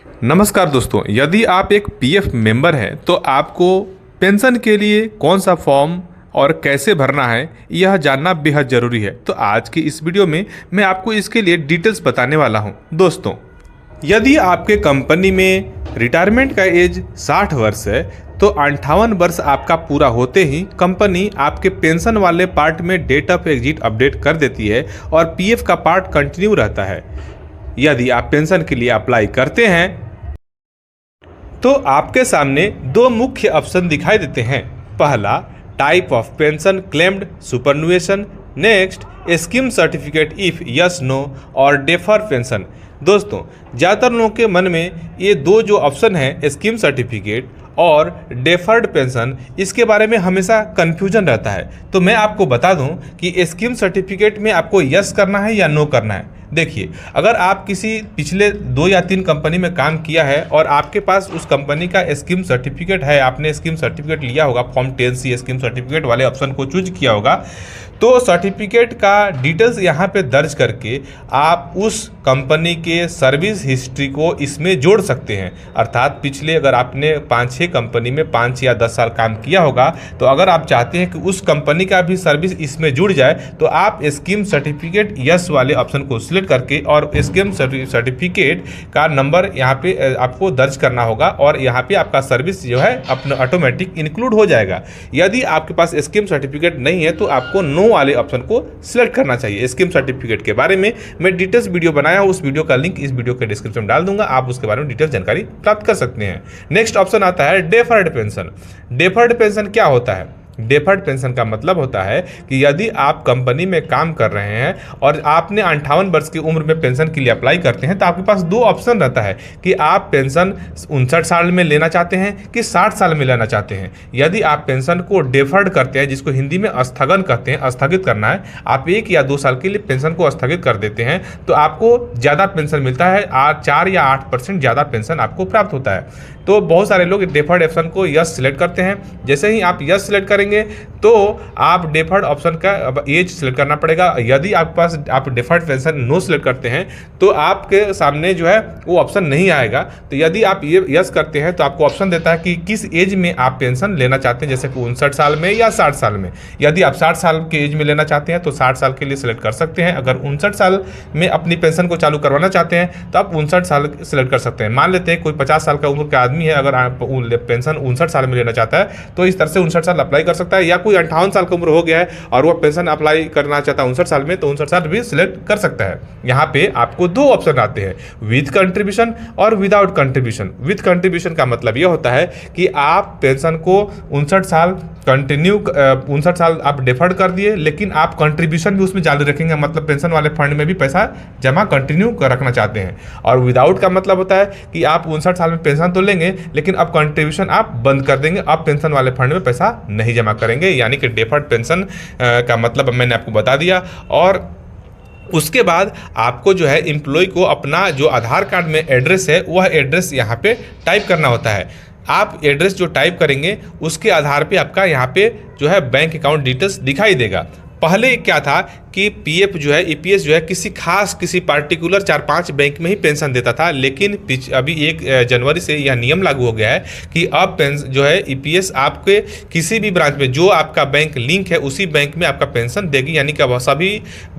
नमस्कार दोस्तों, यदि आप एक पीएफ मेंबर हैं तो आपको पेंशन के लिए कौन सा फॉर्म और कैसे भरना है यह जानना बेहद ज़रूरी है। तो आज की इस वीडियो में मैं आपको इसके लिए डिटेल्स बताने वाला हूं। दोस्तों, यदि आपके कंपनी में रिटायरमेंट का एज 60 वर्ष है तो 58 वर्ष आपका पूरा होते ही कंपनी आपके पेंशन वाले पार्ट में डेट ऑफ एग्जिट अपडेट कर देती है और पीएफ का पार्ट कंटिन्यू रहता है। यदि आप पेंशन के लिए अप्लाई करते हैं तो आपके सामने दो मुख्य ऑप्शन दिखाई देते हैं। पहला, type of pension claimed superannuation. Next, scheme certificate if yes no और डेफर पेंशन। दोस्तों, ज़्यादातर लोगों के मन में ये दो जो ऑप्शन हैं, स्कीम सर्टिफिकेट और डेफर्ड पेंशन, इसके बारे में हमेशा कन्फ्यूजन रहता है। तो मैं आपको बता दूं कि स्कीम सर्टिफिकेट में आपको यस करना है या नो करना है। देखिए, अगर आप किसी पिछले 2 या 3 कंपनी में काम किया है और आपके पास उस कंपनी का स्कीम सर्टिफिकेट है, आपने स्कीम सर्टिफिकेट लिया होगा, फॉर्म 10C स्कीम सर्टिफिकेट वाले ऑप्शन को चूज किया होगा, तो सर्टिफिकेट का डिटेल्स यहाँ पे दर्ज करके आप उस कंपनी के सर्विस हिस्ट्री को इसमें जोड़ सकते हैं। अर्थात पिछले अगर आपने 5-6 कंपनी में 5 या 10 साल काम किया होगा, तो अगर आप चाहते हैं कि उस कंपनी का भी सर्विस इसमें जुड़ जाए तो आप स्कीम सर्टिफिकेट यस वाले ऑप्शन को सिलेक्ट करके और स्कीम सर्टिफिकेट का नंबर यहाँ पे आपको दर्ज करना होगा और यहाँ पे आपका सर्विस जो है अपना ऑटोमेटिक इंक्लूड हो जाएगा। यदि आपके पास स्कीम सर्टिफिकेट नहीं है तो आपको नो वाले ऑप्शन को सिलेक्ट करना चाहिए। स्कीम सर्टिफिकेट के बारे में मैं डिटेल्स वीडियो बनाया हूं, उस वीडियो का लिंक इस वीडियो के डिस्क्रिप्शन में डाल दूंगा, आप उसके बारे में डिटेल्स जानकारी प्राप्त कर सकते हैं। नेक्स्ट ऑप्शन आता है डेफर्ड पेंशन। डेफर्ड पेंशन क्या होता है? डेफर्ड पेंशन का मतलब होता है कि यदि आप कंपनी में काम कर रहे हैं और आपने 58 वर्ष की उम्र में पेंशन के लिए अप्लाई करते हैं तो आपके पास 2 ऑप्शन रहता है कि आप पेंशन 59 साल में लेना चाहते हैं कि 60 साल में लेना चाहते हैं। यदि आप पेंशन को डेफर्ड करते हैं, जिसको हिंदी में स्थगन कहते हैं, स्थगित करना है, आप 1 या 2 साल के लिए पेंशन को स्थगित कर देते हैं तो आपको ज़्यादा पेंशन मिलता है, 4 या 8% ज़्यादा पेंशन आपको प्राप्त होता है। तो बहुत सारे लोग डेफर्ड ऑप्शन को यस सिलेक्ट करते हैं। जैसे ही आप यस सिलेक्ट करेंगे तो आप डेफर्ड ऑप्शन का एज सिलेक्ट करना पड़ेगा। यदि आपके पास आप डेफर्ड पेंशन नो सिलेक्ट करते हैं तो आपके सामने जो है वो ऑप्शन नहीं आएगा। तो यदि आप ये यस करते हैं तो आपको ऑप्शन देता है कि किस एज में आप पेंशन लेना चाहते हैं, जैसे कि 59 साल में या 60 साल में। यदि आप 60 साल के एज में लेना चाहते हैं तो 60 साल के लिए सिलेक्ट कर सकते हैं। अगर 59 साल में अपनी पेंशन को चालू करवाना चाहते हैं तो आप 59 साल सिलेक्ट कर सकते हैं। मान लेते हैं कोई 50 साल का उम्र का आदमी है, अगर आप पेंशन 59 साल में लेना चाहता है तो इस तरह से 59 साल अप्लाई कर सकता है। या कोई 58 साल की उम्र हो गया है और वो पेंशन अप्लाई करना चाहता है 59 साल में, तो 59 साल भी सिलेक्ट कर सकता है। यहाँ पे आपको 2 ऑप्शन आते हैं, विद कंट्रीब्यूशन और विदाउट कंट्रीब्यूशन। विद कंट्रीब्यूशन का मतलब यह होता है कि आप पेंशन को 59 साल कंटिन्यू 59 साल आप डेफर्ड कर दिए, लेकिन आप कंट्रीब्यूशन भी उसमें चालू रखेंगे, मतलब पेंशन वाले फंड में भी पैसा जमा कंटिन्यू रखना चाहते हैं। और विदाउट का मतलब होता है कि आप 59 साल में पेंशन तो लेंगे लेकिन अब कंट्रीब्यूशन आप बंद कर देंगे, आप पेंशन वाले फंड में पैसा नहीं जमा करेंगे। यानी कि डेफर्ड पेंशन का मतलब मैंने आपको बता दिया। और उसके बाद आपको जो है एम्प्लॉय को अपना जो आधार कार्ड में एड्रेस है वह एड्रेस यहाँ पे टाइप करना होता है। आप एड्रेस जो टाइप करेंगे उसके आधार पे आपका यहाँ पे जो है बैंक अकाउंट डिटेल्स दिखाई देगा। पहले क्या था कि पीएफ जो है, ईपीएस जो है किसी पार्टिकुलर 4-5 बैंक में ही पेंशन देता था, लेकिन अभी 1 जनवरी से यह नियम लागू हो गया है कि अब जो है ईपीएस आपके किसी भी ब्रांच में जो आपका बैंक लिंक है उसी बैंक में आपका पेंशन देगी। यानी कि अब सभी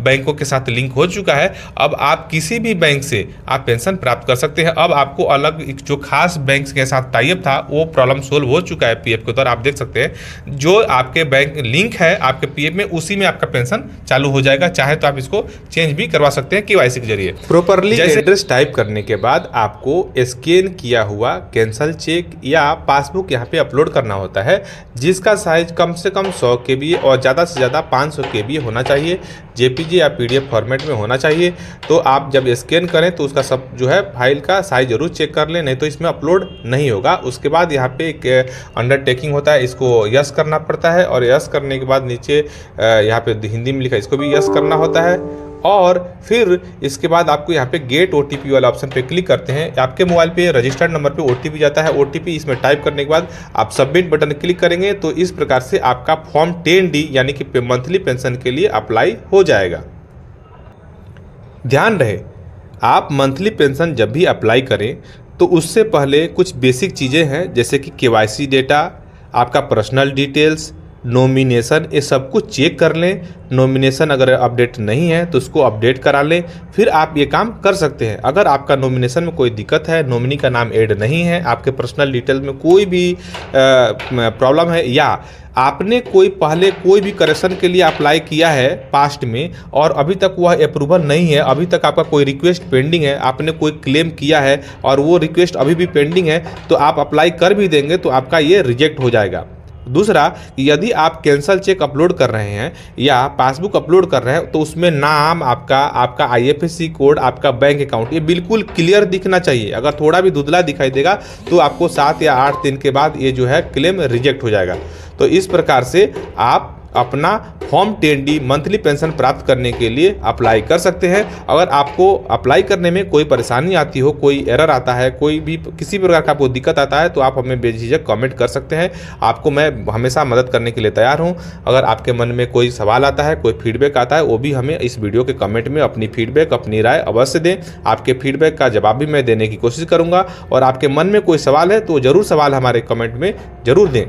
बैंकों के साथ लिंक हो चुका है। अब आप किसी भी बैंक से आप पेंशन प्राप्त कर सकते हैं। अब आपको अलग जो खास बैंक के साथ टाइप था वो प्रॉब्लम सोल्व हो चुका है पीएफ के द्वारा। आप देख सकते हैं जो आपके बैंक लिंक है आपके पीएफ में उसी में आपका पेंशन चालू हो जाएगा। चाहे तो आप इसको चेंज भी करवा सकते हैं केवाईसी के जरिए। प्रॉपरली एड्रेस टाइप करने के बाद आपको स्कैन किया हुआ कैंसल चेक या पासबुक यहाँ पे अपलोड करना होता है, जिसका साइज कम से कम 100 KB और ज़्यादा से ज़्यादा 500 KB होना चाहिए। जेपीजी या पीडीएफ फॉर्मेट में होना चाहिए। तो आप जब स्कैन करें तो उसका सब जो है फाइल का साइज जरूर चेक कर लें, नहीं तो इसमें अपलोड नहीं होगा। उसके बाद यहाँ पे एक अंडरटेकिंग होता है, इसको यस करना पड़ता है और यस करने के बाद नीचे यहाँ पे हिंदी में लिखा है इसको भी यस करना होता है। और फिर इसके बाद आपको यहाँ पे गेट ओटीपी वाला ऑप्शन पे क्लिक करते हैं। आपके मोबाइल पे रजिस्टर्ड नंबर पे ओटीपी जाता है। ओटीपी इसमें टाइप करने के बाद आप सबमिट बटन क्लिक करेंगे तो इस प्रकार से आपका फॉर्म 10D यानी कि मंथली पेंशन के लिए अप्लाई हो जाएगा। ध्यान रहे, आप मंथली पेंशन जब भी अप्लाई करें तो उससे पहले कुछ बेसिक चीज़ें हैं, जैसे कि केवाईसी डेटा, आपका पर्सनल डिटेल्स, नॉमिनेशन, ये सब कुछ चेक कर लें। नॉमिनेशन अगर अपडेट नहीं है तो उसको अपडेट करा लें, फिर आप ये काम कर सकते हैं। अगर आपका नॉमिनेशन में कोई दिक्कत है, नॉमिनी का नाम ऐड नहीं है, आपके पर्सनल डिटेल में कोई भी प्रॉब्लम है, या आपने पहले कोई भी करेक्शन के लिए अप्लाई किया है पास्ट में और अभी तक वह अप्रूवल नहीं है, अभी तक आपका कोई रिक्वेस्ट पेंडिंग है, आपने कोई क्लेम किया है और वो रिक्वेस्ट अभी भी पेंडिंग है, तो आप अप्लाई कर भी देंगे तो आपका ये रिजेक्ट हो जाएगा। दूसरा, यदि आप कैंसल चेक अपलोड कर रहे हैं या पासबुक अपलोड कर रहे हैं तो उसमें नाम आपका IFSC कोड, आपका बैंक अकाउंट, ये बिल्कुल क्लियर दिखना चाहिए। अगर थोड़ा भी धुंधला दिखाई देगा तो आपको 7 या 8 दिन के बाद ये जो है क्लेम रिजेक्ट हो जाएगा। तो इस प्रकार से आप अपना फॉर्म 10D मंथली पेंशन प्राप्त करने के लिए अप्लाई कर सकते हैं। अगर आपको अप्लाई करने में कोई परेशानी आती हो, कोई एरर आता है, कोई भी किसी प्रकार का आपको दिक्कत आता है, तो आप हमें बेझिझक कमेंट कर सकते हैं। आपको मैं हमेशा मदद करने के लिए तैयार हूं। अगर आपके मन में कोई सवाल आता है, कोई फीडबैक आता है, वो भी हमें इस वीडियो के कमेंट में अपनी फीडबैक, अपनी राय अवश्य दें। आपके फीडबैक का जवाब भी मैं देने की कोशिश करूँगा। और आपके मन में कोई सवाल है तो ज़रूर सवाल हमारे कमेंट में ज़रूर दें।